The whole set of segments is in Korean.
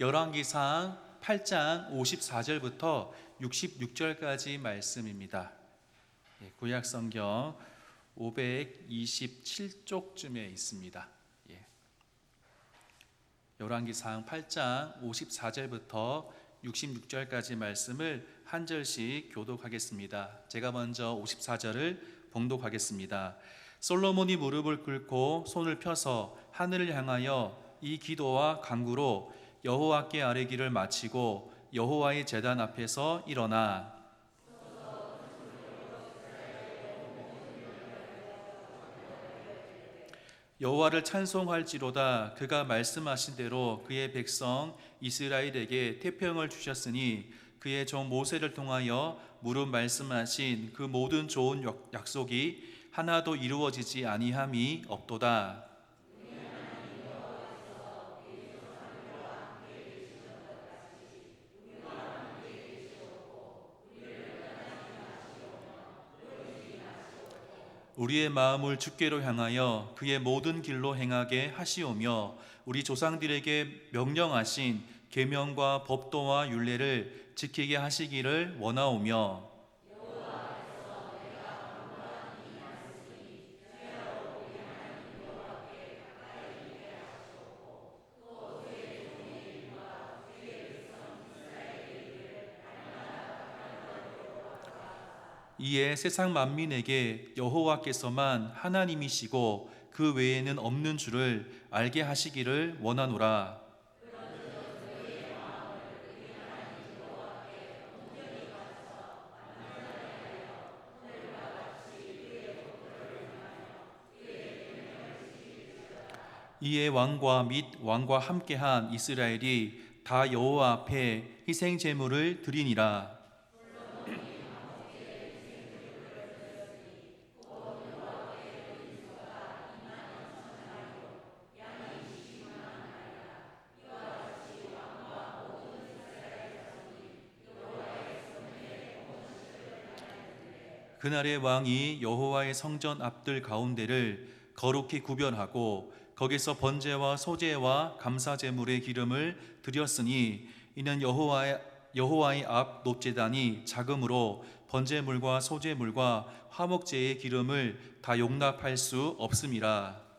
열왕기상 8장 54절부터 66절까지 말씀입니다. 구약 성경 527쪽쯤에 있습니다. 열왕기상 8장 54절부터 66절까지 말씀을 한 절씩 교독하겠습니다. 제가 먼저 54절을 봉독하겠습니다. 솔로몬이 무릎을 꿇고 손을 펴서 하늘을 향하여 이 기도와 간구로 여호와께 아뢰기를 마치고 여호와의 제단 앞에서 일어나 여호와를 찬송할지로다. 그가 말씀하신 대로 그의 백성 이스라엘에게 태평을 주셨으니 그의 종 모세를 통하여 무릇 말씀하신 그 모든 좋은 약속이 하나도 이루어지지 아니함이 없도다. 우리의 마음을 주께로 향하여 그의 모든 길로 행하게 하시오며 우리 조상들에게 명령하신 계명과 법도와 율례를 지키게 하시기를 원하오며 이에 세상 만민에게 여호와께서만 하나님이시고 그 외에는 없는 줄을 알게 하시기를 원하노라. 이에 왕과 및 왕과 함께한 이스라엘이 다 여호와 앞에 희생 제물을 드리니라. 그날의 왕이 여호와의 성전 앞들 가운데를 거룩히 구별하고 거기서 번제와 소제와 감사 제물의 기름을 드렸으니 이는 여호와의 앞 놋제단이 작음으로 번제물과 소제물과 화목제의 기름을 다 용납할 수 없음이라.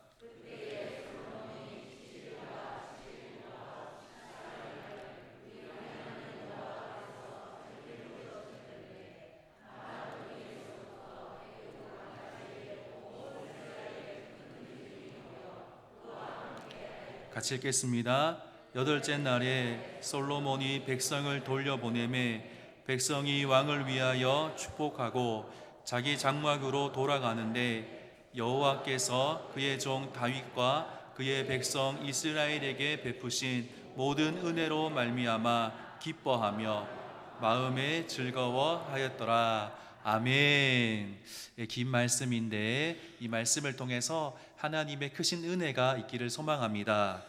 같이 읽겠습니다. 여덟째 날에 솔로몬이 백성을 돌려보내매 백성이 왕을 위하여 축복하고 자기 장막으로 돌아가는데 여호와께서 그의 종 다윗과 그의 백성 이스라엘에게 베푸신 모든 은혜로 말미암아 기뻐하며 마음에 즐거워하였더라. 아멘. 긴 말씀인데 이 말씀을 통해서 하나님의 크신 은혜가 있기를 소망합니다.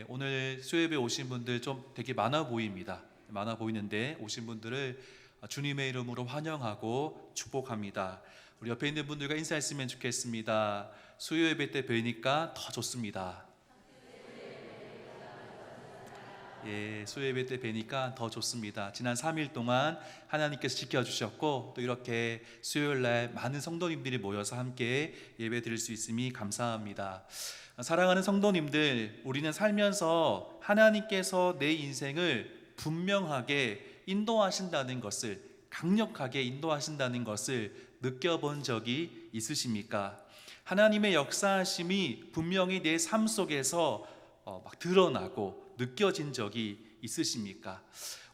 오늘 수요예배 오신 분들 좀 되게 많아 보입니다. 많아 보이는데 오신 분들을 주님의 이름으로 환영하고 축복합니다. 우리 옆에 있는 분들과 인사했으면 좋겠습니다. 수요예배 때 뵈니까 더 좋습니다. 수요예배 때 뵈니까 더 좋습니다. 지난 3일 동안 하나님께서 지켜주셨고 또 이렇게 수요일날 많은 성도님들이 모여서 함께 예배 드릴 수 있음이 감사합니다. 사랑하는 성도님들, 우리는 살면서 하나님께서 내 인생을 분명하게 인도하신다는 것을, 강력하게 인도하신다는 것을 느껴본 적이 있으십니까? 하나님의 역사하심이 분명히 내 삶 속에서 막 드러나고 느껴진 적이 있으십니까?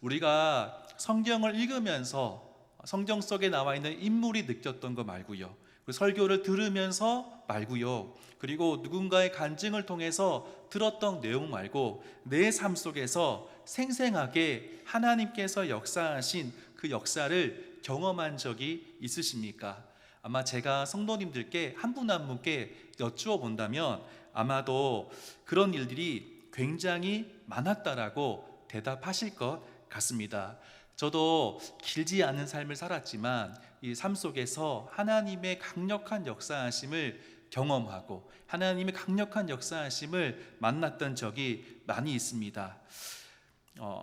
우리가 성경을 읽으면서 성경 속에 나와 있는 인물이 느꼈던 거 말고요, 그 설교를 들으면서 말고요, 그리고 누군가의 간증을 통해서 들었던 내용 말고 내 삶 속에서 생생하게 하나님께서 역사하신 그 역사를 경험한 적이 있으십니까? 아마 제가 성도님들께 한 분 한 분께 여쭈어 본다면 아마도 그런 일들이 굉장히 많았다라고 대답하실 것 같습니다. 저도 길지 않은 삶을 살았지만 이 삶 속에서 하나님의 강력한 역사하심을 경험하고 하나님의 강력한 역사하심을 만났던 적이 많이 있습니다.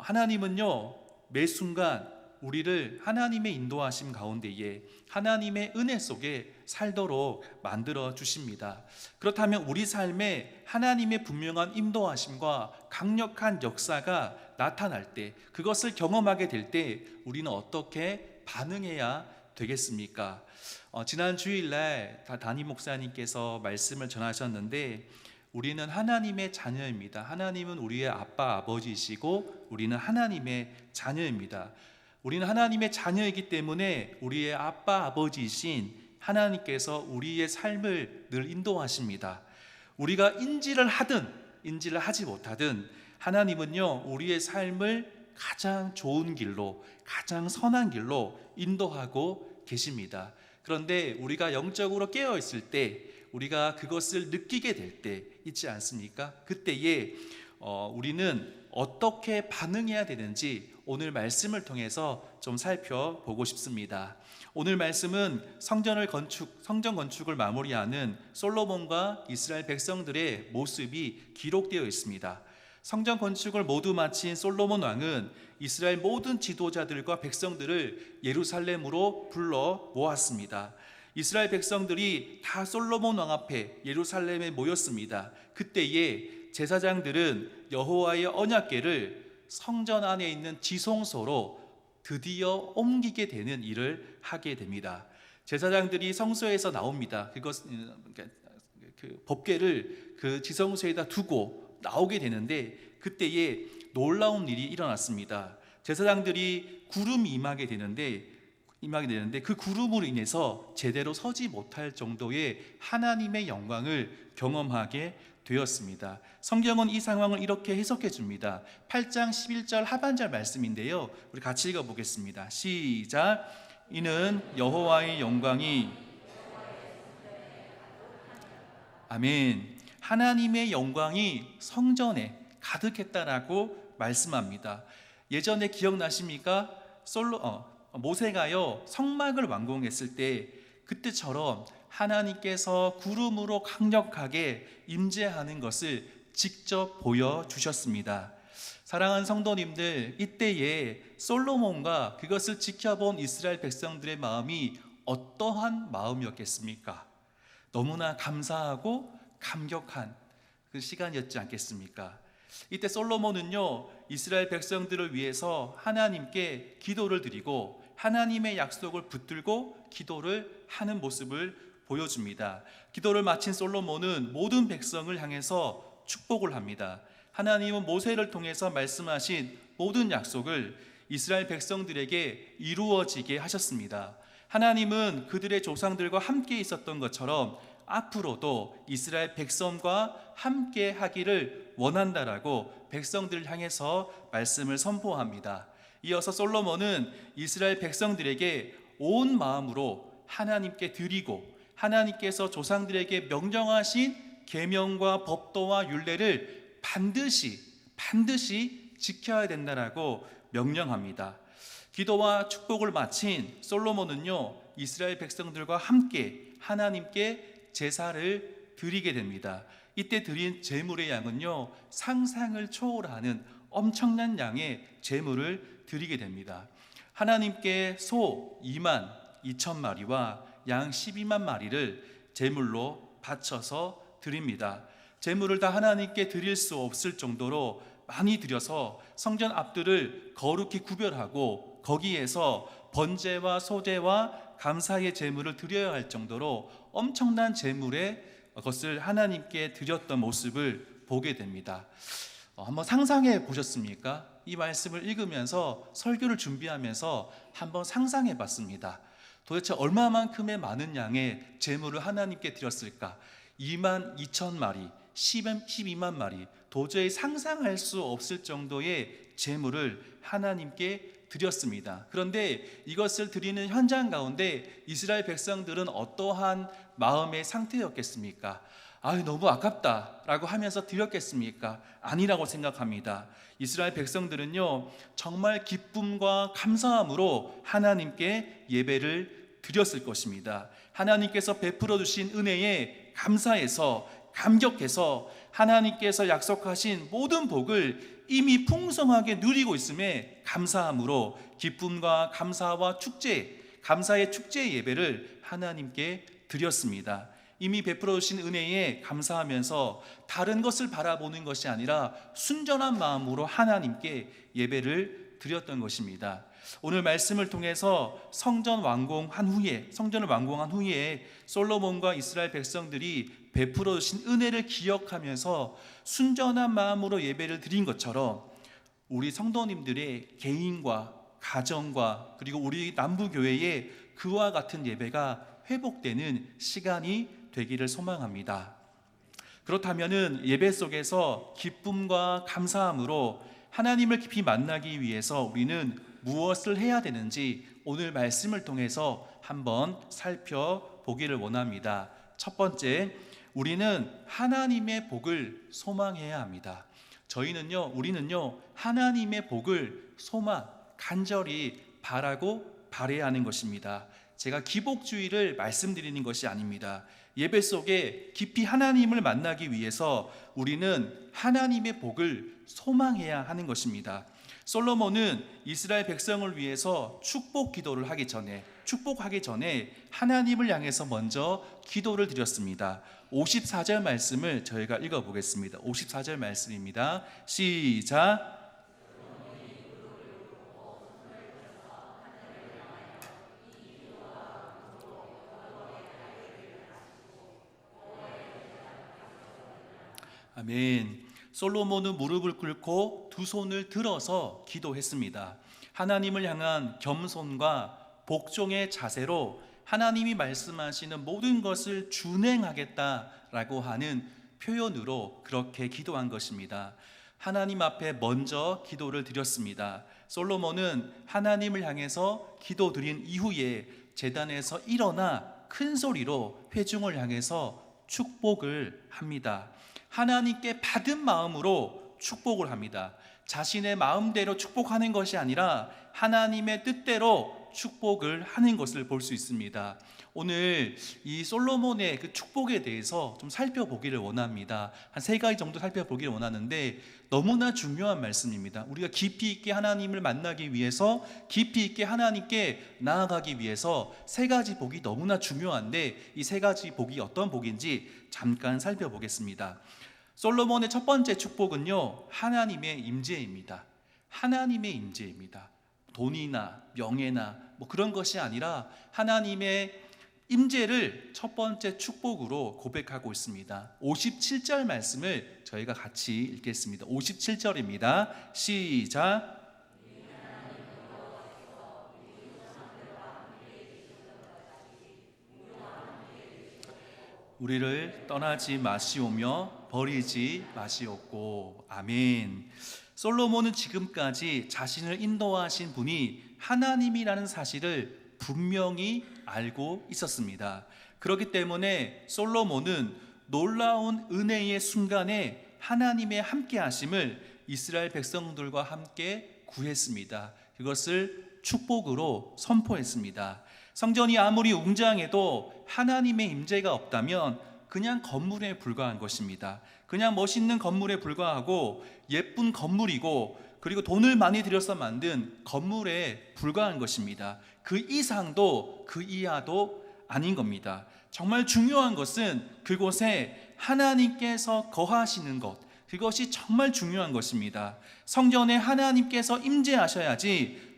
하나님은요, 매 순간 우리를 하나님의 인도하심 가운데에 하나님의 은혜 속에 살도록 만들어 주십니다. 그렇다면 우리 삶에 하나님의 분명한 인도하심과 강력한 역사가 나타날 때, 그것을 경험하게 될 때 우리는 어떻게 반응해야 되겠습니까? 지난 주일날 담임 목사님께서 말씀을 전하셨는데, 우리는 하나님의 자녀입니다. 하나님은 우리의 아빠, 아버지이시고 우리는 하나님의 자녀입니다. 우리는 하나님의 자녀이기 때문에 우리의 아빠, 아버지이신 하나님께서 우리의 삶을 늘 인도하십니다. 우리가 인지를 하든 인지를 하지 못하든 하나님은요, 우리의 삶을 가장 좋은 길로, 가장 선한 길로 인도하고 계십니다. 그런데 우리가 영적으로 깨어 있을 때, 우리가 그것을 느끼게 될 때 있지 않습니까? 그때에 우리는 어떻게 반응해야 되는지 오늘 말씀을 통해서 좀 살펴보고 싶습니다. 오늘 말씀은 성전 건축을 마무리하는 솔로몬과 이스라엘 백성들의 모습이 기록되어 있습니다. 성전 건축을 모두 마친 솔로몬 왕은 이스라엘 모든 지도자들과 백성들을 예루살렘으로 불러 모았습니다. 이스라엘 백성들이 다 솔로몬 왕 앞에 예루살렘에 모였습니다. 그때에 제사장들은 여호와의 언약궤를 성전 안에 있는 지성소로 드디어 옮기게 되는 일을 하게 됩니다. 제사장들이 성소에서 나옵니다. 그 법궤를 그 지성소에다 두고 나오게 되는데, 그때에 놀라운 일이 일어났습니다. 제사장들이 구름이 임하게 되는데 그 구름으로 인해서 제대로 서지 못할 정도의 하나님의 영광을 경험하게 되었습니다. 성경은 이 상황을 이렇게 해석해 줍니다. 8장 11절 하반절 말씀인데요, 우리 같이 읽어보겠습니다. 시작. 이는 여호와의 영광이, 아멘, 하나님의 영광이 성전에 가득했다라고 말씀합니다. 예전에 기억나십니까? 모세가요, 성막을 완공했을 때 그때처럼 하나님께서 구름으로 강력하게 임재하는 것을 직접 보여주셨습니다. 사랑하는 성도님들, 이때에 솔로몬과 그것을 지켜본 이스라엘 백성들의 마음이 어떠한 마음이었겠습니까? 너무나 감사하고 감격한 그 시간이었지 않겠습니까? 이때 솔로몬은요, 이스라엘 백성들을 위해서 하나님께 기도를 드리고 하나님의 약속을 붙들고 기도를 하는 모습을 보여줍니다. 기도를 마친 솔로몬은 모든 백성을 향해서 축복을 합니다. 하나님은 모세를 통해서 말씀하신 모든 약속을 이스라엘 백성들에게 이루어지게 하셨습니다. 하나님은 그들의 조상들과 함께 있었던 것처럼 앞으로도 이스라엘 백성과 함께 하기를 원한다라고 백성들을 향해서 말씀을 선포합니다. 이어서 솔로몬은 이스라엘 백성들에게 온 마음으로 하나님께 드리고 하나님께서 조상들에게 명령하신 계명과 법도와 율례를 반드시 지켜야 된다라고 명령합니다. 기도와 축복을 마친 솔로몬은요, 이스라엘 백성들과 함께 하나님께 제사를 드리게 됩니다. 이때 드린 제물의 양은요, 상상을 초월하는 엄청난 양의 제물을 드리게 됩니다. 하나님께 소 2만 2천 마리와 양 12만 마리를 제물로 바쳐서 드립니다. 제물을 다 하나님께 드릴 수 없을 정도로 많이 드려서 성전 앞들을 거룩히 구별하고 거기에서 번제와 소제와 감사의 제물을 드려야 할 정도로 엄청난 제물의 것을 하나님께 드렸던 모습을 보게 됩니다. 한번 상상해 보셨습니까? 이 말씀을 읽으면서 설교를 준비하면서 한번 상상해 봤습니다. 도대체 얼마만큼의 많은 양의 제물을 하나님께 드렸을까? 2만 2천 마리, 12만 마리, 도저히 상상할 수 없을 정도의 제물을 하나님께 드렸습니다. 그런데 이것을 드리는 현장 가운데 이스라엘 백성들은 어떠한 마음의 상태였겠습니까? 너무 아깝다라고 하면서 드렸겠습니까? 아니라고 생각합니다. 이스라엘 백성들은요, 정말 기쁨과 감사함으로 하나님께 예배를 드렸을 것입니다. 하나님께서 베풀어 주신 은혜에 감사해서 감격해서 하나님께서 약속하신 모든 복을 이미 풍성하게 누리고 있음에 감사함으로 기쁨과 감사와 축제, 감사의 축제 예배를 하나님께 드렸습니다. 이미 베풀어 주신 은혜에 감사하면서 다른 것을 바라보는 것이 아니라 순전한 마음으로 하나님께 예배를 드렸던 것입니다. 오늘 말씀을 통해서 성전을 완공한 후에 솔로몬과 이스라엘 백성들이 베풀어 주신 은혜를 기억하면서 순전한 마음으로 예배를 드린 것처럼 우리 성도님들의 개인과 가정과 그리고 우리 남부교회의 그와 같은 예배가 회복되는 시간이 되기를 소망합니다. 그렇다면 예배 속에서 기쁨과 감사함으로 하나님을 깊이 만나기 위해서 우리는 무엇을 해야 되는지 오늘 말씀을 통해서 한번 살펴보기를 원합니다. 첫 번째, 우리는 하나님의 복을 소망해야 합니다. 우리는요 하나님의 복을 간절히 바라야 하는 것입니다. 제가 기복주의를 말씀드리는 것이 아닙니다. 예배 속에 깊이 하나님을 만나기 위해서 우리는 하나님의 복을 소망해야 하는 것입니다. 솔로몬은 이스라엘 백성을 위해서 축복하기 전에 하나님을 향해서 먼저 기도를 드렸습니다. 54절 말씀을 저희가 읽어보겠습니다. 54절 말씀입니다. 시작. 아멘. 솔로몬은 무릎을 꿇고 두 손을 들어서 기도했습니다. 하나님을 향한 겸손과 복종의 자세로 하나님이 말씀하시는 모든 것을 준행하겠다라고 하는 표현으로 그렇게 기도한 것입니다. 하나님 앞에 먼저 기도를 드렸습니다. 솔로몬은 하나님을 향해서 기도드린 이후에 제단에서 일어나 큰 소리로 회중을 향해서 축복을 합니다. 하나님께 받은 마음으로 축복을 합니다. 자신의 마음대로 축복하는 것이 아니라 하나님의 뜻대로 축복을 하는 것을 볼 수 있습니다. 오늘 이 솔로몬의 그 축복에 대해서 좀 살펴보기를 원합니다. 한 3가지 정도 살펴보기를 원하는데 너무나 중요한 말씀입니다. 우리가 깊이 있게 하나님을 만나기 위해서, 깊이 있게 하나님께 나아가기 위해서 3가지 복이 너무나 중요한데 이 3가지 복이 어떤 복인지 잠깐 살펴보겠습니다. 솔로몬의 첫 번째 축복은요, 하나님의 임재입니다. 하나님의 임재입니다. 돈이나 명예나 그런 것이 아니라 하나님의 임재를 첫 번째 축복으로 고백하고 있습니다. 57절 말씀을 저희가 같이 읽겠습니다. 57절입니다. 시작. 우리를 떠나지 마시오며 버리지 마시옵고. 아멘. 솔로몬은 지금까지 자신을 인도하신 분이 하나님이라는 사실을 분명히 알고 있었습니다. 그렇기 때문에 솔로몬은 놀라운 은혜의 순간에 하나님의 함께 하심을 이스라엘 백성들과 함께 구했습니다. 그것을 축복으로 선포했습니다. 성전이 아무리 웅장해도 하나님의 임재가 없다면 그냥 건물에 불과한 것입니다. 그냥 멋있는 건물에 불과하고 예쁜 건물이고 그리고 돈을 많이 들여서 만든 건물에 불과한 것입니다. 그 이상도 그 이하도 아닌 겁니다. 정말 중요한 것은 그곳에 하나님께서 거하시는 것, 그것이 정말 중요한 것입니다. 성전에 하나님께서 임재하셔야지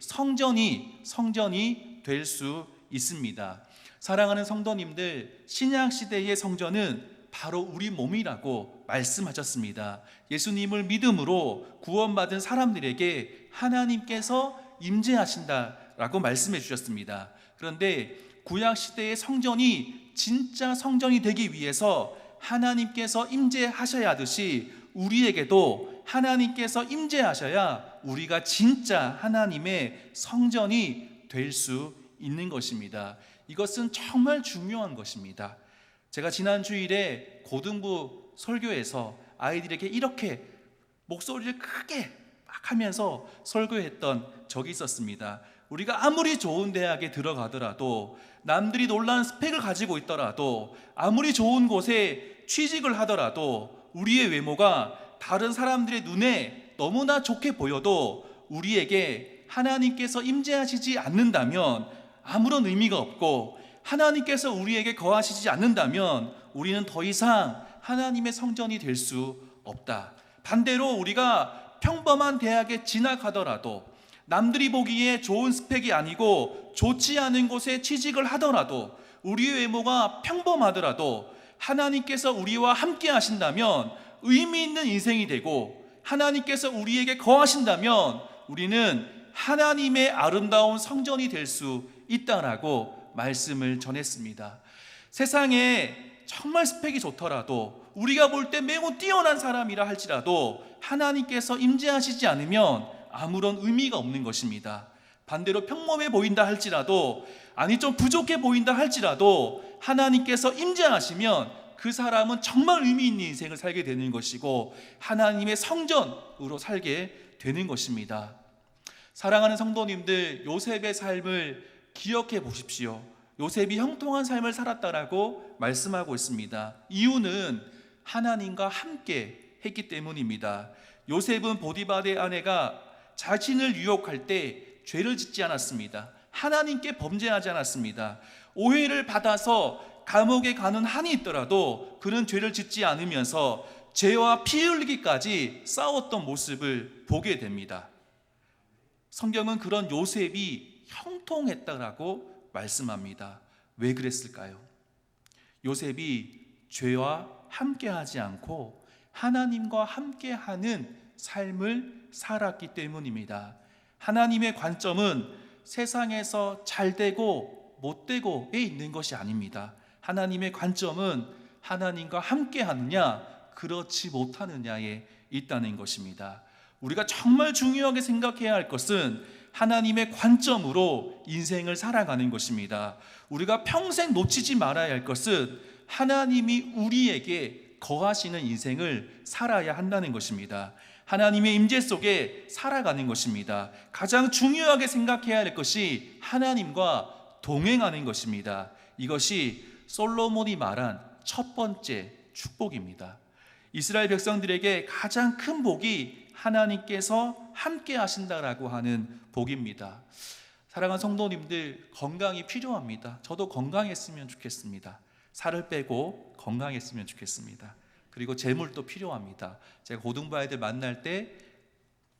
성전이 될 수 있습니다. 사랑하는 성도님들, 신약시대의 성전은 바로 우리 몸이라고 말씀하셨습니다. 예수님을 믿음으로 구원받은 사람들에게 하나님께서 임재하신다라고 말씀해 주셨습니다. 그런데 구약시대의 성전이 진짜 성전이 되기 위해서 하나님께서 임재하셔야 하듯이 우리에게도 하나님께서 임재하셔야 우리가 진짜 하나님의 성전이 될 수 있는 것입니다. 이것은 정말 중요한 것입니다. 제가 지난 주일에 고등부 설교에서 아이들에게 이렇게 목소리를 크게 막 하면서 설교했던 적이 있었습니다. 우리가 아무리 좋은 대학에 들어가더라도, 남들이 놀라운 스펙을 가지고 있더라도, 아무리 좋은 곳에 취직을 하더라도, 우리의 외모가 다른 사람들의 눈에 너무나 좋게 보여도 우리에게 하나님께서 임재하시지 않는다면 아무런 의미가 없고, 하나님께서 우리에게 거하시지 않는다면 우리는 더 이상 하나님의 성전이 될 수 없다. 반대로 우리가 평범한 대학에 진학하더라도, 남들이 보기에 좋은 스펙이 아니고 좋지 않은 곳에 취직을 하더라도, 우리의 외모가 평범하더라도 하나님께서 우리와 함께 하신다면 의미 있는 인생이 되고, 하나님께서 우리에게 거하신다면 우리는 하나님의 아름다운 성전이 될 수 있다라고 말씀을 전했습니다. 세상에 정말 스펙이 좋더라도, 우리가 볼 때 매우 뛰어난 사람이라 할지라도 하나님께서 임재하시지 않으면 아무런 의미가 없는 것입니다. 반대로 평범해 보인다 할지라도, 아니 좀 부족해 보인다 할지라도 하나님께서 임재하시면 그 사람은 정말 의미 있는 인생을 살게 되는 것이고, 하나님의 성전으로 살게 되는 것입니다. 사랑하는 성도님들, 요셉의 삶을 기억해 보십시오. 요셉이 형통한 삶을 살았다라고 말씀하고 있습니다. 이유는 하나님과 함께 했기 때문입니다. 요셉은 보디발의 아내가 자신을 유혹할 때 죄를 짓지 않았습니다. 하나님께 범죄하지 않았습니다. 오해를 받아서 감옥에 가는 한이 있더라도 그는 죄를 짓지 않으면서 죄와 피 흘리기까지 싸웠던 모습을 보게 됩니다. 성경은 그런 요셉이 형통했다라고 말씀합니다. 왜 그랬을까요? 요셉이 죄와 함께하지 않고 하나님과 함께하는 삶을 살았기 때문입니다. 하나님의 관점은 세상에서 잘되고 못되고에 있는 것이 아닙니다. 하나님의 관점은 하나님과 함께하느냐 그렇지 못하느냐에 있다는 것입니다. 우리가 정말 중요하게 생각해야 할 것은 하나님의 관점으로 인생을 살아가는 것입니다. 우리가 평생 놓치지 말아야 할 것은 하나님이 우리에게 거하시는 인생을 살아야 한다는 것입니다. 하나님의 임재 속에 살아가는 것입니다. 가장 중요하게 생각해야 할 것이 하나님과 동행하는 것입니다. 이것이 솔로몬이 말한 첫 번째 축복입니다. 이스라엘 백성들에게 가장 큰 복이 하나님께서 함께 하신다라고 하는 복입니다. 사랑하는 성도님들, 건강이 필요합니다. 저도 건강했으면 좋겠습니다. 살을 빼고 건강했으면 좋겠습니다. 그리고 재물도 필요합니다. 제가 고등부 아이들 만날 때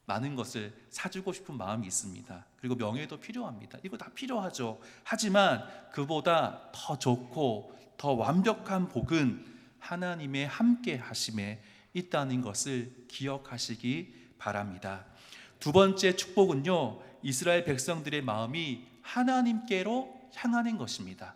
많은 것을 사주고 싶은 마음이 있습니다. 그리고 명예도 필요합니다. 이거 다 필요하죠. 하지만 그보다 더 좋고 더 완벽한 복은 하나님의 함께 하심에 있다는 것을 기억하시기 바랍니다. 두 번째 축복은요, 이스라엘 백성들의 마음이 하나님께로 향하는 것입니다.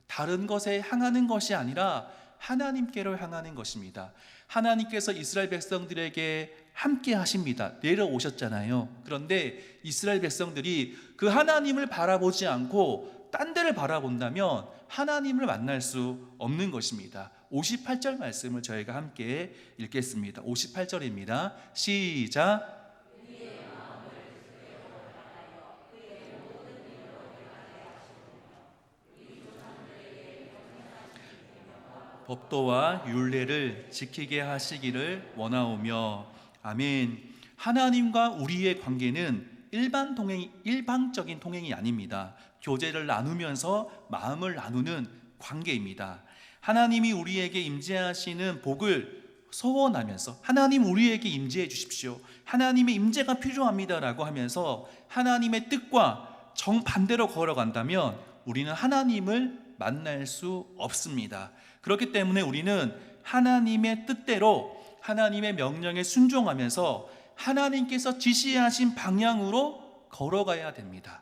다른 것에 향하는 것이 아니라 하나님께로 향하는 것입니다. 하나님께서 이스라엘 백성들에게 함께 하십니다. 내려오셨잖아요. 그런데 이스라엘 백성들이 그 하나님을 바라보지 않고 딴 데를 바라본다면 하나님을 만날 수 없는 것입니다. 58절 말씀을 저희가 함께 읽겠습니다. 58절입니다. 시작. 법도와 율례를 지키게 하시기를 원하오며. 아멘. 하나님과 우리의 관계는 일방적인 통행이 아닙니다. 교제를 나누면서 마음을 나누는 관계입니다. 하나님이 우리에게 임재하시는 복을 소원하면서, 하나님 우리에게 임재해 주십시오, 하나님의 임재가 필요합니다라고 하면서 하나님의 뜻과 정반대로 걸어간다면 우리는 하나님을 만날 수 없습니다. 그렇기 때문에 우리는 하나님의 뜻대로, 하나님의 명령에 순종하면서 하나님께서 지시하신 방향으로 걸어가야 됩니다.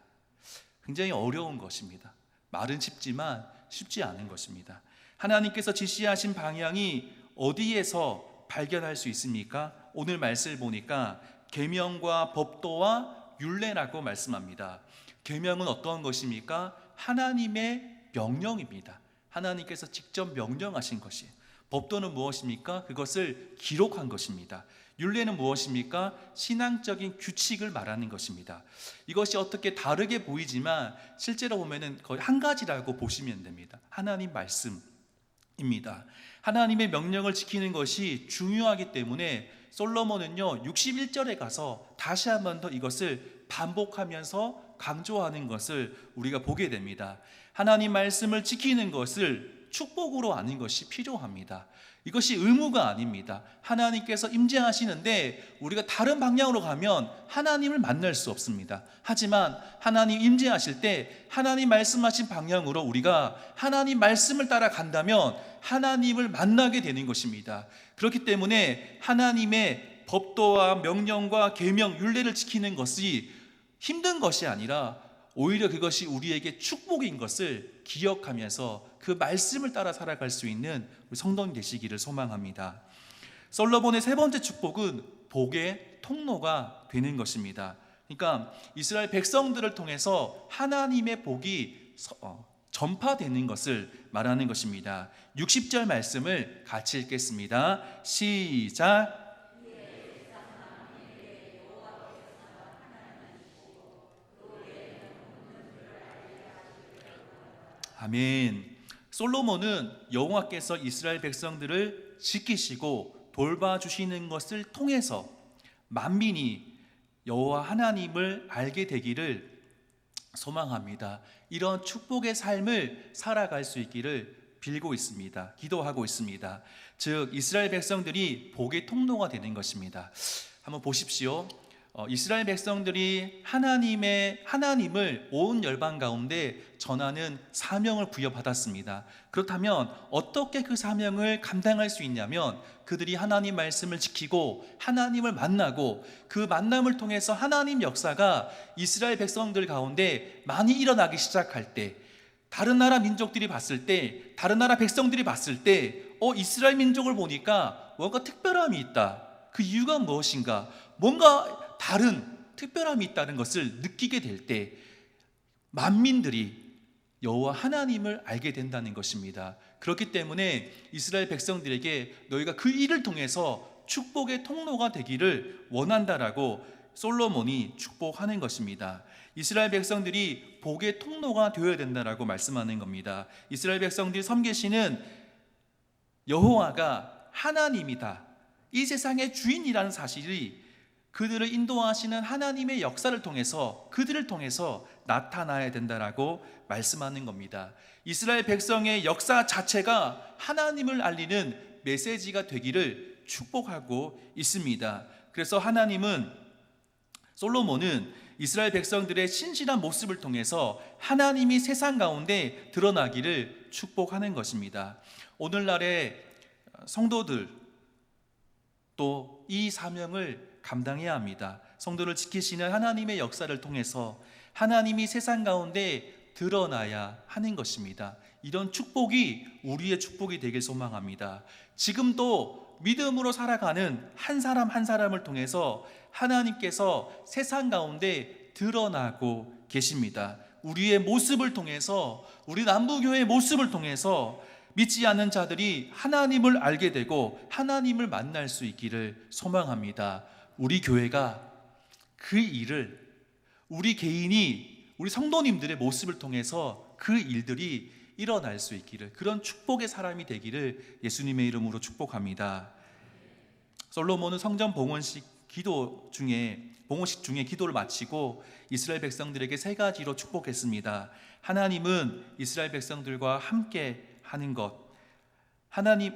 굉장히 어려운 것입니다. 말은 쉽지만 쉽지 않은 것입니다. 하나님께서 지시하신 방향이 어디에서 발견할 수 있습니까? 오늘 말씀을 보니까 계명과 법도와 율례라고 말씀합니다. 계명은 어떤 것입니까? 하나님의 명령입니다. 하나님께서 직접 명령하신 것이에요. 법도는 무엇입니까? 그것을 기록한 것입니다. 율례는 무엇입니까? 신앙적인 규칙을 말하는 것입니다. 이것이 어떻게 다르게 보이지만 실제로 보면은 거의 한 가지라고 보시면 됩니다. 하나님 말씀입니다. 하나님의 명령을 지키는 것이 중요하기 때문에 솔로몬은요 61절에 가서 다시 한 번 더 이것을 반복하면서 강조하는 것을 우리가 보게 됩니다. 하나님 말씀을 지키는 것을 축복으로 아는 것이 필요합니다. 이것이 의무가 아닙니다. 하나님께서 임재하시는데 우리가 다른 방향으로 가면 하나님을 만날 수 없습니다. 하지만 하나님 임재하실 때 하나님 말씀하신 방향으로 우리가 하나님 말씀을 따라간다면 하나님을 만나게 되는 것입니다. 그렇기 때문에 하나님의 법도와 명령과 계명, 율례를 지키는 것이 힘든 것이 아니라 오히려 그것이 우리에게 축복인 것을 기억하면서 그 말씀을 따라 살아갈 수 있는 우리 성도님 되시기를 소망합니다. 솔로몬의 세 번째 축복은 복의 통로가 되는 것입니다. 그러니까 이스라엘 백성들을 통해서 하나님의 복이 전파되는 것을 말하는 것입니다. 60절 말씀을 같이 읽겠습니다. 시작. 아멘. 솔로몬은 여호와께서 이스라엘 백성들을 지키시고 돌봐주시는 것을 통해서 만민이 여호와 하나님을 알게 되기를 소망합니다. 이런 축복의 삶을 살아갈 수 있기를 빌고 있습니다. 기도하고 있습니다. 즉 이스라엘 백성들이 복의 통로가 되는 것입니다. 한번 보십시오. 이스라엘 백성들이 하나님을 온 열방 가운데 전하는 사명을 부여받았습니다. 그렇다면 어떻게 그 사명을 감당할 수 있냐면 그들이 하나님 말씀을 지키고 하나님을 만나고 그 만남을 통해서 하나님 역사가 이스라엘 백성들 가운데 많이 일어나기 시작할 때, 다른 나라 민족들이 봤을 때, 다른 나라 백성들이 봤을 때 이스라엘 민족을 보니까 뭔가 특별함이 있다. 그 이유가 무엇인가? 뭔가 다른 특별함이 있다는 것을 느끼게 될 때 만민들이 여호와 하나님을 알게 된다는 것입니다. 그렇기 때문에 이스라엘 백성들에게 너희가 그 일을 통해서 축복의 통로가 되기를 원한다라고 솔로몬이 축복하는 것입니다. 이스라엘 백성들이 복의 통로가 되어야 된다라고 말씀하는 겁니다. 이스라엘 백성들이 섬기시는 여호와가 하나님이다, 이 세상의 주인이라는 사실이 그들을 인도하시는 하나님의 역사를 통해서, 그들을 통해서 나타나야 된다라고 말씀하는 겁니다. 이스라엘 백성의 역사 자체가 하나님을 알리는 메시지가 되기를 축복하고 있습니다. 그래서 솔로몬은 이스라엘 백성들의 신실한 모습을 통해서 하나님이 세상 가운데 드러나기를 축복하는 것입니다. 오늘날의 성도들 또 이 사명을 감당해야 합니다. 성도를 지키시는 하나님의 역사를 통해서 하나님이 세상 가운데 드러나야 하는 것입니다. 이런 축복이 우리의 축복이 되길 소망합니다. 지금도 믿음으로 살아가는 한 사람 한 사람을 통해서 하나님께서 세상 가운데 드러나고 계십니다. 우리의 모습을 통해서, 우리 남부교회의 모습을 통해서 믿지 않는 자들이 하나님을 알게 되고 하나님을 만날 수 있기를 소망합니다. 우리 교회가 그 일을, 우리 개인이, 우리 성도님들의 모습을 통해서 그 일들이 일어날 수 있기를, 그런 축복의 사람이 되기를 예수님의 이름으로 축복합니다. 솔로몬은 성전 봉헌식 중에 기도를 마치고 이스라엘 백성들에게 세 가지로 축복했습니다. 하나님은 이스라엘 백성들과 함께 하는 것,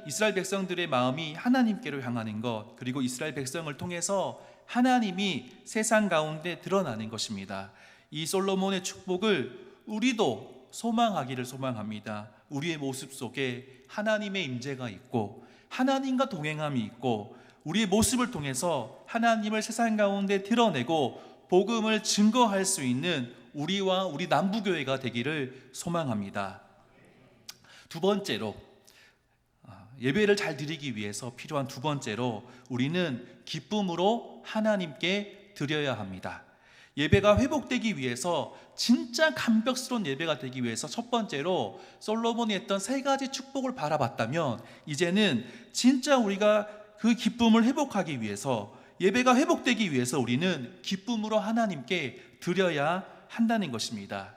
이스라엘 백성들의 마음이 하나님께로 향하는 것, 그리고 이스라엘 백성을 통해서 하나님이 세상 가운데 드러나는 것입니다. 이 솔로몬의 축복을 우리도 소망하기를 소망합니다. 우리의 모습 속에 하나님의 임재가 있고 하나님과 동행함이 있고 우리의 모습을 통해서 하나님을 세상 가운데 드러내고 복음을 증거할 수 있는 우리와 우리 남부교회가 되기를 소망합니다. 두 번째로, 예배를 잘 드리기 위해서 필요한 두 번째로 우리는 기쁨으로 하나님께 드려야 합니다. 예배가 회복되기 위해서, 진짜 감격스러운 예배가 되기 위해서 첫 번째로 솔로몬이 했던 세 가지 축복을 바라봤다면, 이제는 진짜 우리가 그 기쁨을 회복하기 위해서, 예배가 회복되기 위해서 우리는 기쁨으로 하나님께 드려야 한다는 것입니다.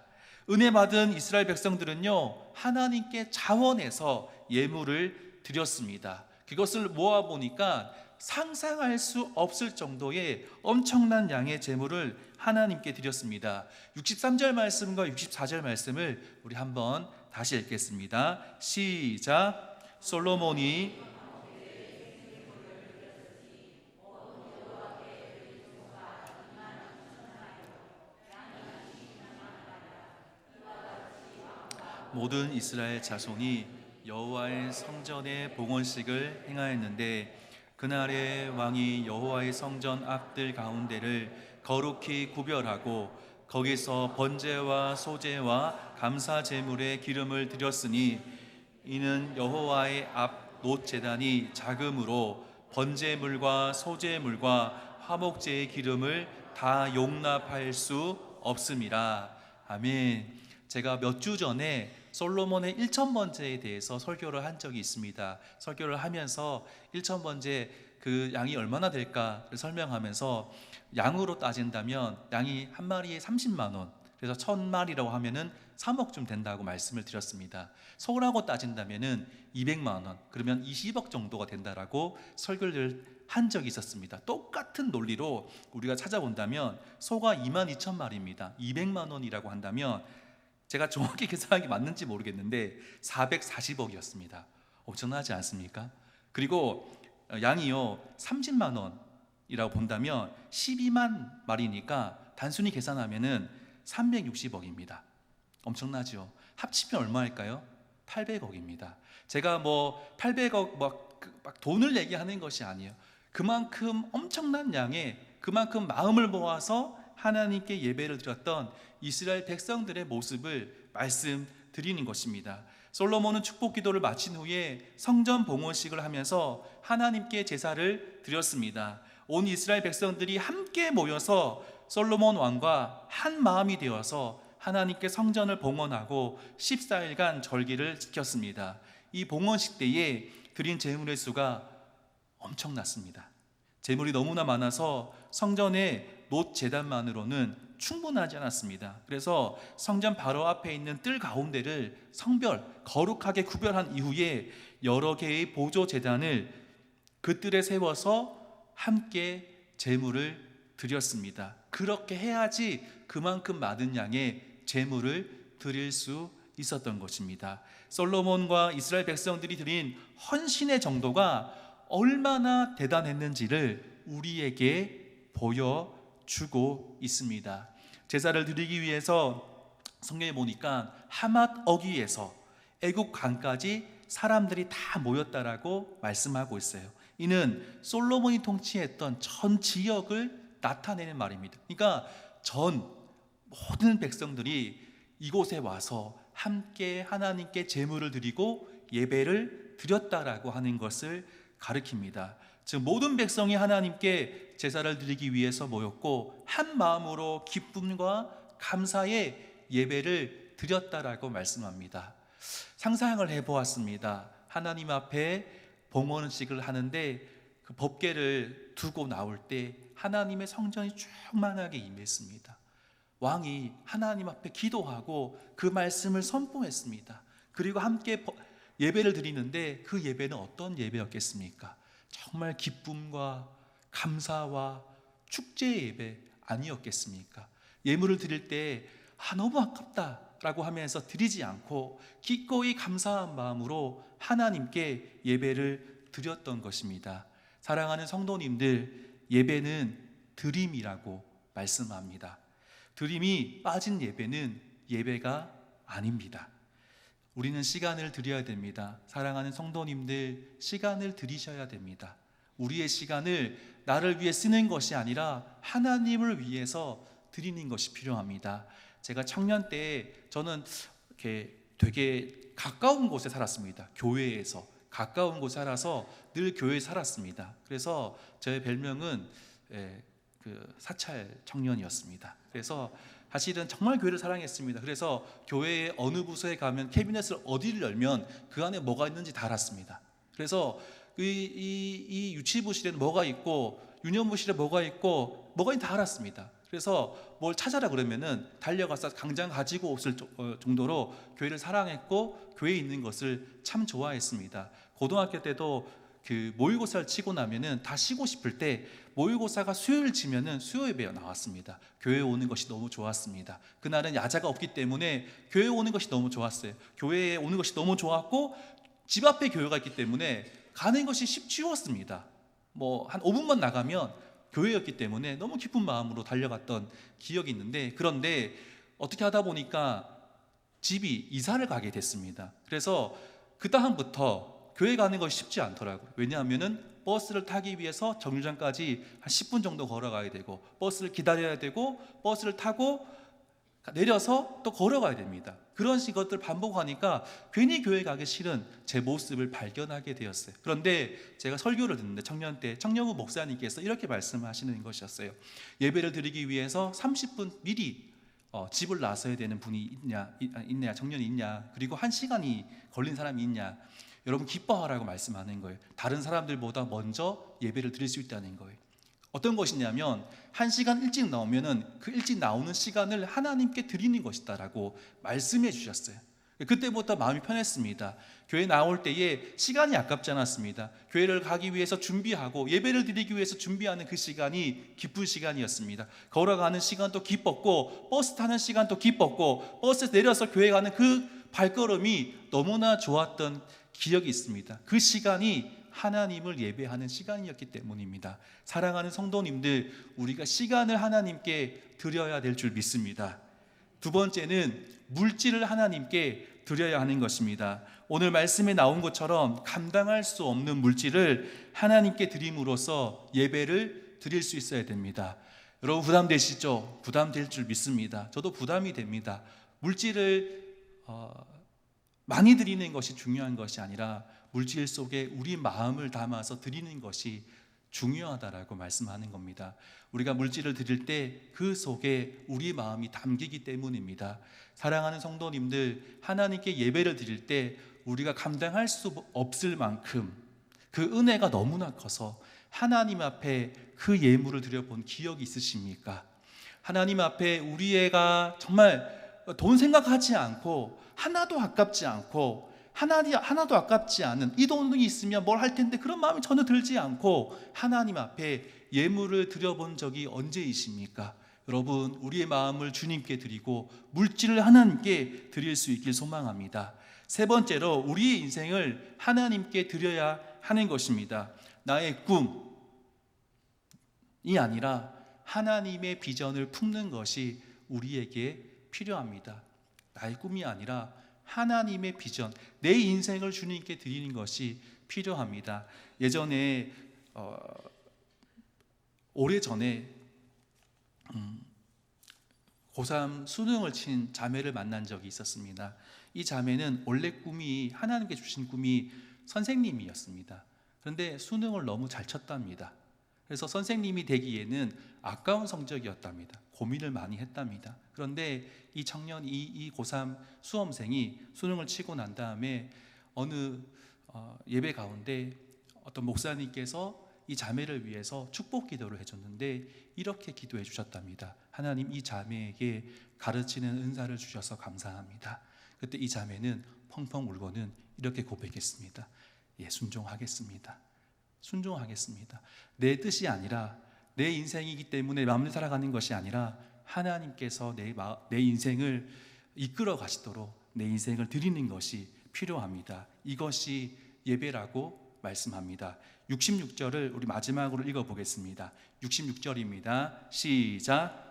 은혜 받은 이스라엘 백성들은요, 하나님께 자원해서 예물을 드렸습니다. 그것을 모아보니까 상상할 수 없을 정도의 엄청난 양의 제물을 하나님께 드렸습니다. 63절 말씀과 64절 말씀을 우리 한번 다시 읽겠습니다. 시작. 솔로몬이 모든 이스라엘 자손이 여호와의 성전의 봉헌식을 행하였는데, 그날에 왕이 여호와의 성전 앞들 가운데를 거룩히 구별하고 거기서 번제와 소제와 감사 제물의 기름을 드렸으니, 이는 여호와의 앞 놋제단이 작음으로 번제물과 소제물과 화목제의 기름을 다 용납할 수 없음이라. 아멘. 제가 몇 주 전에 솔로몬의 1000번제에 대해서 설교를 한 적이 있습니다. 설교를 하면서 1000번제 그 양이 얼마나 될까를 설명하면서, 양으로 따진다면 양이 한 마리에 30만 원, 그래서 1000마리라고 하면은 3억쯤 된다고 말씀을 드렸습니다. 소라고 따진다면은 200만 원, 그러면 20억 정도가 된다라고 설교를 한 적이 있었습니다. 똑같은 논리로 우리가 찾아본다면 소가 22,000마리입니다. 200만 원이라고 한다면, 제가 정확히 계산한 게 맞는지 모르겠는데 440억이었습니다. 엄청나지 않습니까? 그리고 양이요 30만 원이라고 본다면 12만 마리니까 단순히 계산하면은 360억입니다. 엄청나죠? 합치면 얼마일까요? 800억입니다. 제가 뭐 800억 막 돈을 얘기하는 것이 아니에요. 그만큼 엄청난 양의, 그만큼 마음을 모아서 하나님께 예배를 드렸던 이스라엘 백성들의 모습을 말씀드리는 것입니다. 솔로몬은 축복 기도를 마친 후에 성전 봉헌식을 하면서 하나님께 제사를 드렸습니다. 온 이스라엘 백성들이 함께 모여서 솔로몬 왕과 한 마음이 되어서 하나님께 성전을 봉헌하고 14일간 절기를 지켰습니다. 이 봉헌식 때에 드린 제물의 수가 엄청났습니다. 제물이 너무나 많아서 성전의 놋 제단만으로는 충분하지 않았습니다. 그래서 성전 바로 앞에 있는 뜰 가운데를 성별, 거룩하게 구별한 이후에 여러 개의 보조 제단을 그 뜰에 세워서 함께 제물을 드렸습니다. 그렇게 해야지 그만큼 많은 양의 제물을 드릴 수 있었던 것입니다. 솔로몬과 이스라엘 백성들이 드린 헌신의 정도가 얼마나 대단했는지를 우리에게 보여주고 있습니다. 제사를 드리기 위해서 성경에 보니까 하맛 어귀에서 애국 강까지 사람들이 다 모였다라고 말씀하고 있어요. 이는 솔로몬이 통치했던 전 지역을 나타내는 말입니다. 그러니까 전 모든 백성들이 이곳에 와서 함께 하나님께 제물을 드리고 예배를 드렸다라고 하는 것을 가리킵니다. 즉 모든 백성이 하나님께 제사를 드리기 위해서 모였고 한 마음으로 기쁨과 감사의 예배를 드렸다라고 말씀합니다. 상상을 해보았습니다. 하나님 앞에 봉헌식을 하는데 그 법궤를 두고 나올 때 하나님의 성전이 충만하게 임했습니다. 왕이 하나님 앞에 기도하고 그 말씀을 선포했습니다. 그리고 함께 예배를 드리는데 그 예배는 어떤 예배였겠습니까? 정말 기쁨과 감사와 축제 예배 아니었겠습니까? 예물을 드릴 때 너무 아깝다라고 하면서 드리지 않고 기꺼이 감사한 마음으로 하나님께 예배를 드렸던 것입니다. 사랑하는 성도님들, 예배는 드림이라고 말씀합니다. 드림이 빠진 예배는 예배가 아닙니다. 우리는 시간을 드려야 됩니다. 사랑하는 성도님들, 시간을 드리셔야 됩니다. 우리의 시간을 나를 위해 쓰는 것이 아니라 하나님을 위해서 드리는 것이 필요합니다. 제가 청년 때 저는 이렇게 되게 가까운 곳에 살았습니다. 교회에서 가까운 곳에 살아서 늘 교회에 살았습니다. 그래서 저의 별명은 그 사찰 청년이었습니다. 그래서 사실은 정말 교회를 사랑했습니다. 그래서 교회의 어느 부서에 가면 캐비넷을 어디를 열면 그 안에 뭐가 있는지 다 알았습니다. 그래서 이 유치부실에는 뭐가 있고 유년부실에 뭐가 있고 뭐가 있는지 다 알았습니다. 그래서 뭘 찾아라 그러면은 달려가서 당장 가지고 없을 정도로 교회를 사랑했고 교회에 있는 것을 참 좋아했습니다. 고등학교 때도 그 모의고사를 치고 나면은 다 쉬고 싶을 때 모의고사가 수요일 치면은 수요 예배가 나왔습니다. 교회에 오는 것이 너무 좋았습니다. 그날은 야자가 없기 때문에 교회에 오는 것이 너무 좋았어요. 교회에 오는 것이 너무 좋았고 집 앞에 교회가 있기 때문에 가는 것이 쉽지웠습니다. 뭐 한 5분만 나가면 교회였기 때문에 너무 기쁜 마음으로 달려갔던 기억이 있는데, 그런데 어떻게 하다 보니까 집이 이사를 가게 됐습니다. 그래서 그 다음부터 교회 가는 것이 쉽지 않더라고요. 왜냐하면은 버스를 타기 위해서 정류장까지 한 10분 정도 걸어가야 되고, 버스를 기다려야 되고, 버스를 타고 내려서 또 걸어가야 됩니다. 그런 것들 반복하니까 괜히 교회 가기 싫은 제 모습을 발견하게 되었어요. 그런데 제가 설교를 듣는데 청년 때 청년부 목사님께서 이렇게 말씀하시는 것이었어요. 예배를 드리기 위해서 30분 미리 집을 나서야 되는 분이 있냐, 청년이 있냐, 그리고 1시간이 걸린 사람이 있냐, 여러분 기뻐하라고 말씀하는 거예요. 다른 사람들보다 먼저 예배를 드릴 수 있다는 거예요. 어떤 것이냐면 1시간 일찍 나오면은 그 일찍 나오는 시간을 하나님께 드리는 것이다라고 말씀해 주셨어요. 그때부터 마음이 편했습니다. 교회 나올 때에 시간이 아깝지 않았습니다. 교회를 가기 위해서 준비하고 예배를 드리기 위해서 준비하는 그 시간이 기쁜 시간이었습니다. 걸어가는 시간도 기뻤고, 버스 타는 시간도 기뻤고, 버스에서 내려서 교회 가는 그 발걸음이 너무나 좋았던 기억이 있습니다. 그 시간이 하나님을 예배하는 시간이었기 때문입니다. 사랑하는 성도님들, 우리가 시간을 하나님께 드려야 될 줄 믿습니다. 두 번째는 물질을 하나님께 드려야 하는 것입니다. 오늘 말씀에 나온 것처럼 감당할 수 없는 물질을 하나님께 드림으로써 예배를 드릴 수 있어야 됩니다. 여러분 부담되시죠? 부담될 줄 믿습니다. 저도 부담이 됩니다. 물질을 많이 드리는 것이 중요한 것이 아니라 물질 속에 우리 마음을 담아서 드리는 것이 중요하다라고 말씀하는 겁니다. 우리가 물질을 드릴 때 그 속에 우리 마음이 담기기 때문입니다. 사랑하는 성도님들, 하나님께 예배를 드릴 때 우리가 감당할 수 없을 만큼 그 은혜가 너무나 커서 하나님 앞에 그 예물을 드려본 기억이 있으십니까? 하나님 앞에 우리 애가 정말 돈 생각하지 않고 하나도 아깝지 않고 하나도 아깝지 않은, 이 돈이 있으면 뭘 할 텐데 그런 마음이 전혀 들지 않고 하나님 앞에 예물을 드려본 적이 언제이십니까? 여러분, 우리의 마음을 주님께 드리고 물질을 하나님께 드릴 수 있길 소망합니다. 세 번째로 우리의 인생을 하나님께 드려야 하는 것입니다. 나의 꿈이 아니라 하나님의 비전을 품는 것이 우리에게 필요합니다. 나의 꿈이 아니라 하나님의 비전, 내 인생을 주님께 드리는 것이 필요합니다. 예전에 오래전에 고3 수능을 친 자매를 만난 적이 있었습니다. 이 자매는 원래 꿈이, 하나님께 주신 꿈이 선생님이었습니다. 그런데 수능을 너무 잘 쳤답니다. 그래서 선생님이 되기에는 아까운 성적이었답니다. 고민을 많이 했답니다. 그런데 이 청년, 이 고3 수험생이 수능을 치고 난 다음에 어느 예배 가운데 어떤 목사님께서 이 자매를 위해서 축복 기도를 해줬는데 이렇게 기도해 주셨답니다. 하나님, 이 자매에게 가르치는 은사를 주셔서 감사합니다. 그때 이 자매는 펑펑 울고는 이렇게 고백했습니다. 예, 순종하겠습니다. 내 뜻이 아니라, 내 인생이기 때문에 마음을 살아가는 것이 아니라 하나님께서 내 인생을 이끌어 가시도록 내 인생을 드리는 것이 필요합니다. 이것이 예배라고 말씀합니다. 66절을 우리 마지막으로 읽어보겠습니다. 66절입니다. 시작.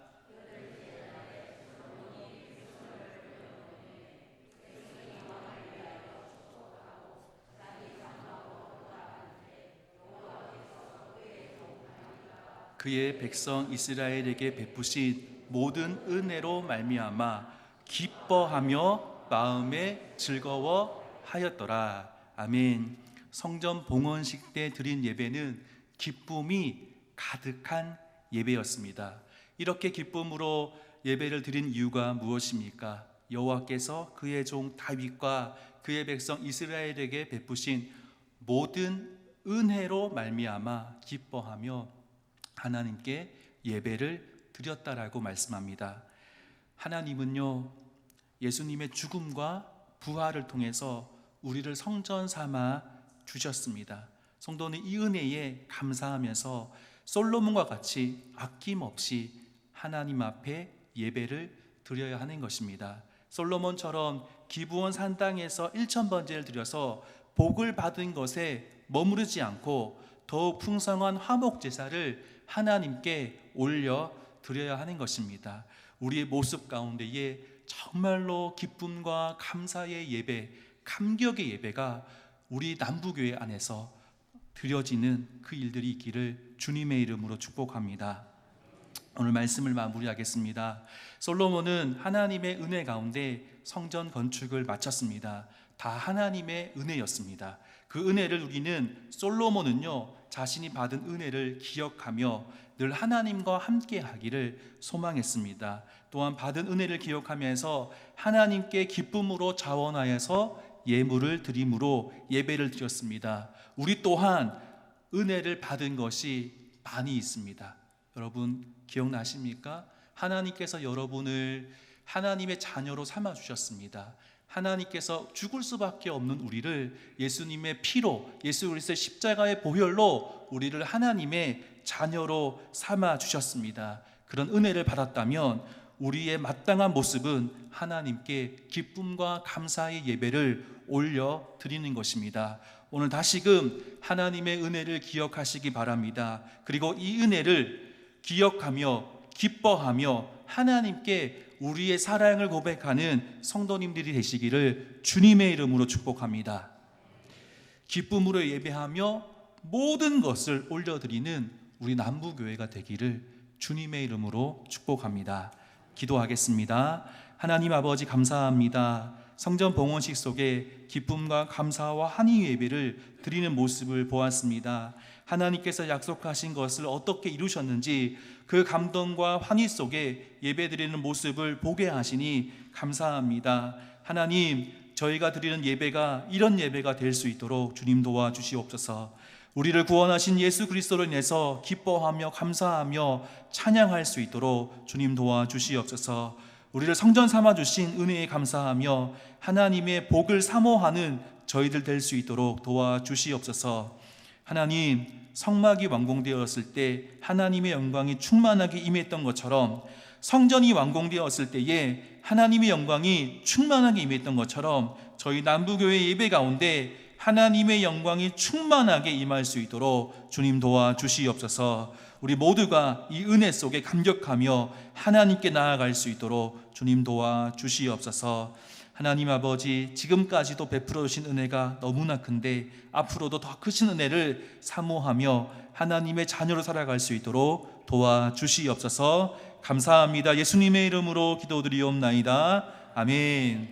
그의 백성 이스라엘에게 베푸신 모든 은혜로 말미암아 기뻐하며 마음에 즐거워하였더라. 아멘. 성전 봉헌식 때 드린 예배는 기쁨이 가득한 예배였습니다. 이렇게 기쁨으로 예배를 드린 이유가 무엇입니까? 여호와께서 그의 종 다윗과 그의 백성 이스라엘에게 베푸신 모든 은혜로 말미암아 기뻐하며 하나님께 예배를 드렸다라고 말씀합니다. 하나님은요, 예수님의 죽음과 부활을 통해서 우리를 성전 삼아 주셨습니다. 성도는 이 은혜에 감사하면서 솔로몬과 같이 아낌없이 하나님 앞에 예배를 드려야 하는 것입니다. 솔로몬처럼 기브온 산당에서 1000번제를 드려서 복을 받은 것에 머무르지 않고 더욱 풍성한 화목 제사를 하나님께 올려 드려야 하는 것입니다. 우리의 모습 가운데에 정말로 기쁨과 감사의 예배, 감격의 예배가 우리 남부교회 안에서 드려지는 그 일들이 있기를 주님의 이름으로 축복합니다. 오늘 말씀을 마무리하겠습니다. 솔로몬은 하나님의 은혜 가운데 성전 건축을 마쳤습니다. 다 하나님의 은혜였습니다. 그 은혜를 우리는, 솔로몬은요, 자신이 받은 은혜를 기억하며 늘 하나님과 함께 하기를 소망했습니다. 또한 받은 은혜를 기억하면서 하나님께 기쁨으로 자원하여서 예물을 드림으로 예배를 드렸습니다. 우리 또한 은혜를 받은 것이 많이 있습니다. 여러분 기억나십니까? 하나님께서 여러분을 하나님의 자녀로 삼아 주셨습니다. 하나님께서 죽을 수밖에 없는 우리를 예수님의 피로, 예수 그리스도의 십자가의 보혈로 우리를 하나님의 자녀로 삼아 주셨습니다. 그런 은혜를 받았다면 우리의 마땅한 모습은 하나님께 기쁨과 감사의 예배를 올려 드리는 것입니다. 오늘 다시금 하나님의 은혜를 기억하시기 바랍니다. 그리고 이 은혜를 기억하며 기뻐하며 하나님께 우리의 사랑을 고백하는 성도님들이 되시기를 주님의 이름으로 축복합니다. 기쁨으로 예배하며 모든 것을 올려드리는 우리 남부교회가 되기를 주님의 이름으로 축복합니다. 기도하겠습니다. 하나님 아버지 감사합니다. 성전 봉헌식 속에 기쁨과 감사와 한의 예배를 드리는 모습을 보았습니다. 하나님께서 약속하신 것을 어떻게 이루셨는지 그 감동과 환희 속에 예배드리는 모습을 보게 하시니 감사합니다. 하나님, 저희가 드리는 예배가 이런 예배가 될 수 있도록 주님 도와주시옵소서. 우리를 구원하신 예수 그리스도로 인해서 기뻐하며 감사하며 찬양할 수 있도록 주님 도와주시옵소서. 우리를 성전 삼아 주신 은혜에 감사하며 하나님의 복을 사모하는 저희들 될 수 있도록 도와주시옵소서. 하나님, 성막이 완공되었을 때 하나님의 영광이 충만하게 임했던 것처럼, 성전이 완공되었을 때에 하나님의 영광이 충만하게 임했던 것처럼 저희 남부교회 예배 가운데 하나님의 영광이 충만하게 임할 수 있도록 주님 도와주시옵소서. 우리 모두가 이 은혜 속에 감격하며 하나님께 나아갈 수 있도록 주님 도와주시옵소서. 하나님 아버지, 지금까지도 베풀어 주신 은혜가 너무나 큰데 앞으로도 더 크신 은혜를 사모하며 하나님의 자녀로 살아갈 수 있도록 도와주시옵소서. 감사합니다. 예수님의 이름으로 기도드리옵나이다. 아멘.